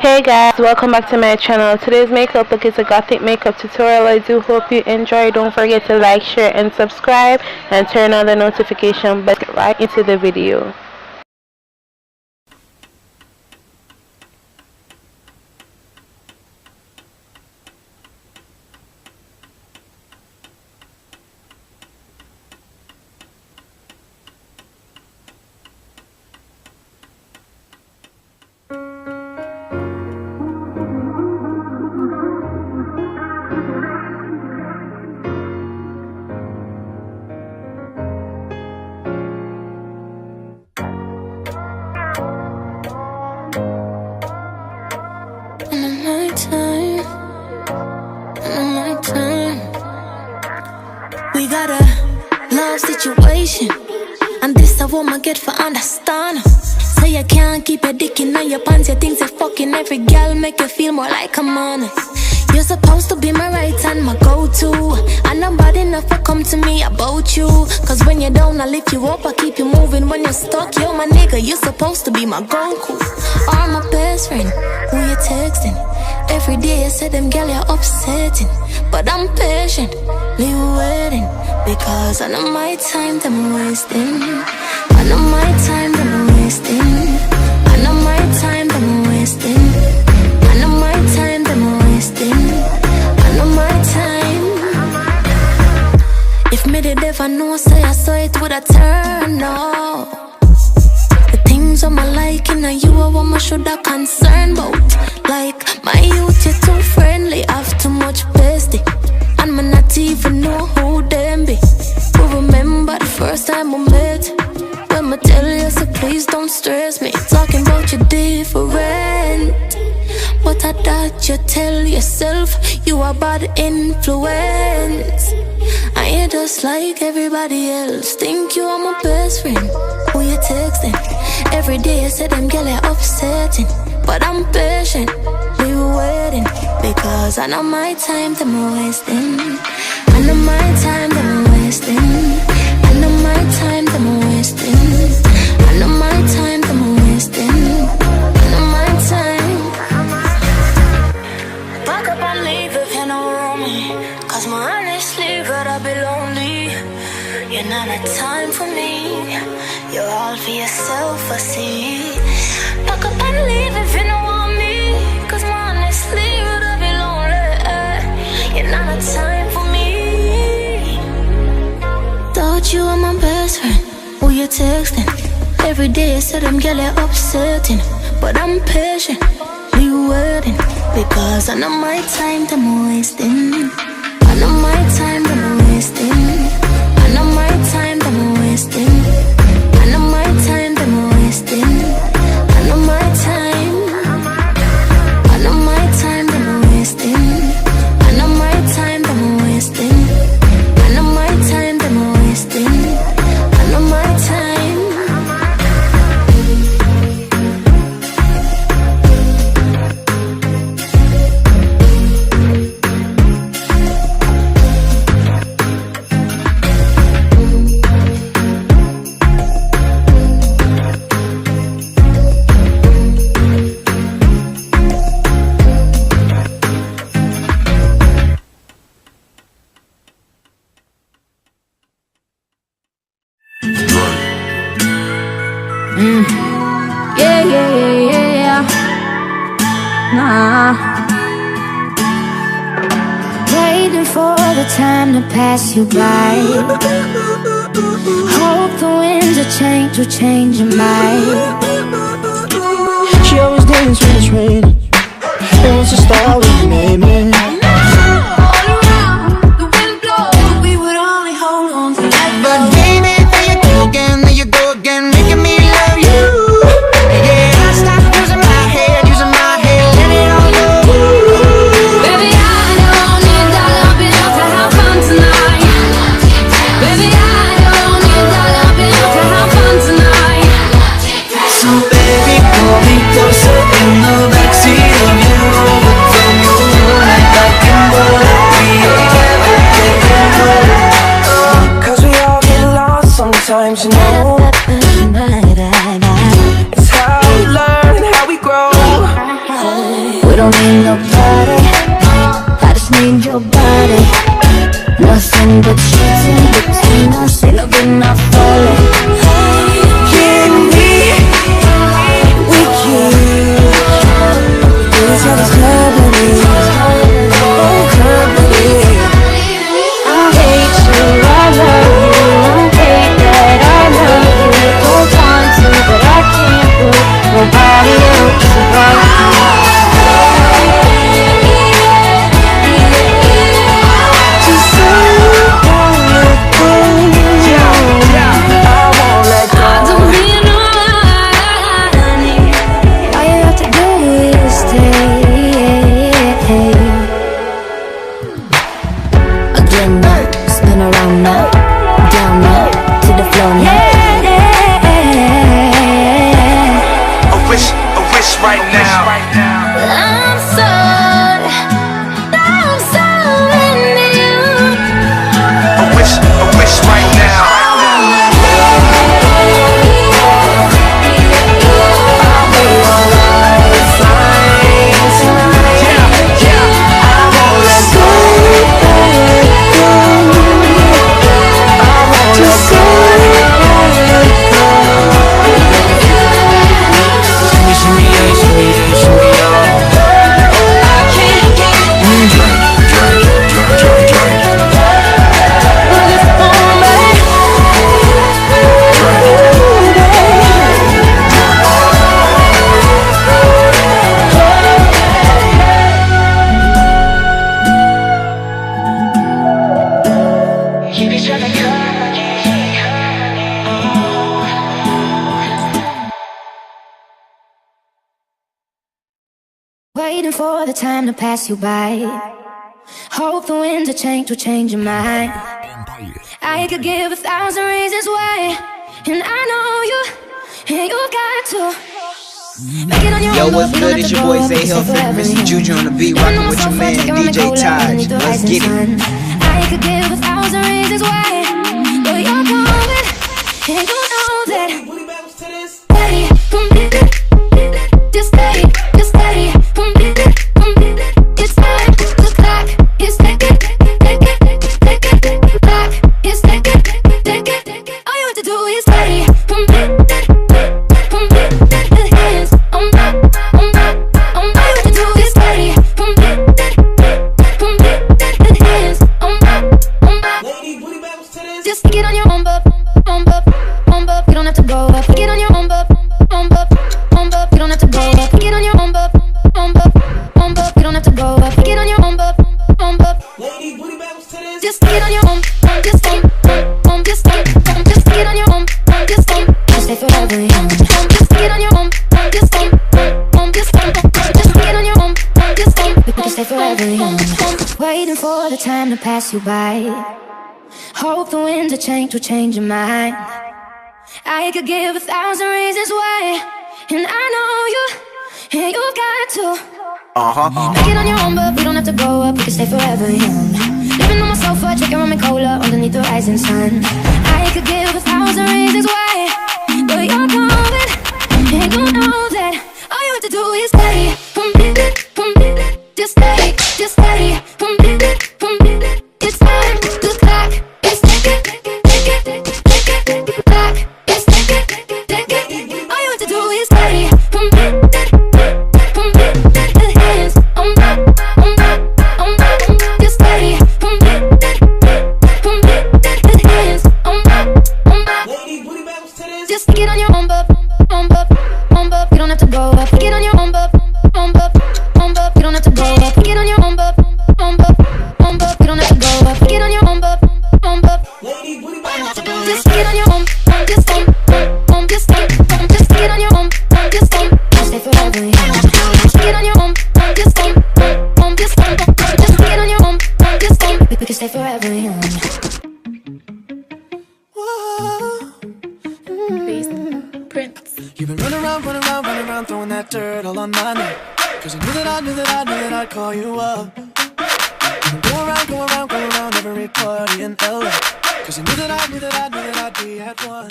Hey guys, welcome back to my channel. Today's makeup look is a gothic makeup tutorial. I do hope you enjoy. Don't forget to like, share and subscribe and turn on the notification bell. Let's get right into the video. We got a love situation, and this a woman get for understand. Say you can't keep your dick in your pants. You think that fucking every girl make you feel more like a man. You're supposed to be my right hand, my go-to, and nobody never come to me about you. Cause when you're down, I lift you up, I keep you moving. When you're stuck, you're my nigga, you're supposed to be my Goku or my best friend, who you texting. Every day you say them girl you're upsetting, but I'm patiently waiting. Because I know my time that I'm wasting. I know my time that I'm wasting. I know my time that I'm wasting. I know my time that I'm wasting. I know my time. If me did ever know, say I saw it would have turned out. The things on my liking, and you are what I should have concerned about. Like my youth, you're too friendly, have too much bestie, and me not even know who them be. But remember the first time we met, when me tell you, so please don't stress me. Talking about you different, but I thought you tell yourself you are bad influence. I ain't just like everybody else. Think you are my best friend, who you texting. Every day you say them girl you're upsetting, but I'm patiently waiting. Because I know my time that I'm wasting. I know my time that I'm wasting. I know my time that I'm wasting. I know my time that I'm wasting. I know my time. Pack up and leave if you don't want me. Cause my honestly rather be lonely. You're not a time for me. You're all for yourself, I see. Pack up and leave if you don't want me. Cause my honestly rather be lonely. You're not a time for me. Thought you were my best friend, who you texting. Every day you said them girl you're upsetting, but I'm patiently waiting. Because I know my time that I'm wasting. I know my time that I'm wasting. I know my time that I'm wasting. I know my time that I'm wasting. I know my time. I know my time that I'm wasting. I know my time that I'm wasting. I know my time that I'm wasting. I know my time. Yeah. Nah. Waiting for the time to pass you by. Hope the winds of change will change your mind. She always dance when it's raining. It was a star we made me. So baby, pull me closer in the backseat of your Rover. don't need nobody, I just need your body. Nothing but sheets in between us, ain't no good enough falling. Can we you? These are these company, oh company. I hate you, I love you, I hate that I love you. Don't want to, but I can't put nobody else above you. Waiting for the time to pass you by. Hope the winds of change will change your mind. I could give 1,000 reasons why, and I know you, and you got to. Yo, what's good? It's your boy Zay Hilton, Mr. Juju on the beat, rocking with your man DJ Taj. Let's get it. I could give 1,000 reasons why, but you're coming, and you know that. Steady, just steady, just steady. It's time, the clock is ticking, clock is ticking. All you have to do is steady, the hands on my. All you have to do is steady, the hands on my. Just get on your own, bub. You don't have to go up. Get on your own, bub. You don't have to go up. Get on your own, bub. You don't have to go up. Get on your own, bub. Just get on your own, just get on your own, just stay forever young. Just get on your own, just get on your own, we can stay forever young. Waiting for the time to pass you by. Hope the winds of change will change your mind. I could give 1,000 reasons why, and I know you, and you got to. Get on your own, but we don't have to grow up. We can stay forever young. Living on my sofa, drinking rum and cola underneath the rising sun. I could give 1,000 reasons why, but you're coming, and you know that. All you have to do is steady, just steady, just steady. It's time, the clock is ticking, clock is ticking. All you have to do is steady, the hands on my. Just steady, the hands on my. Just get on your own, bub. You don't have to go up. Get on your own, bub. You don't have to go up. Get on your own, bub. You don't have to go up. Get on your own, bub. Just get on your own, just get on your own, just stay forever young. Just get on your own, just get on your own, we can stay forever young. You've been running around, throwing that dirt all on my name. Cause you knew that I'd call you up. You've been go around every party in LA. Cause you knew that I'd be at one.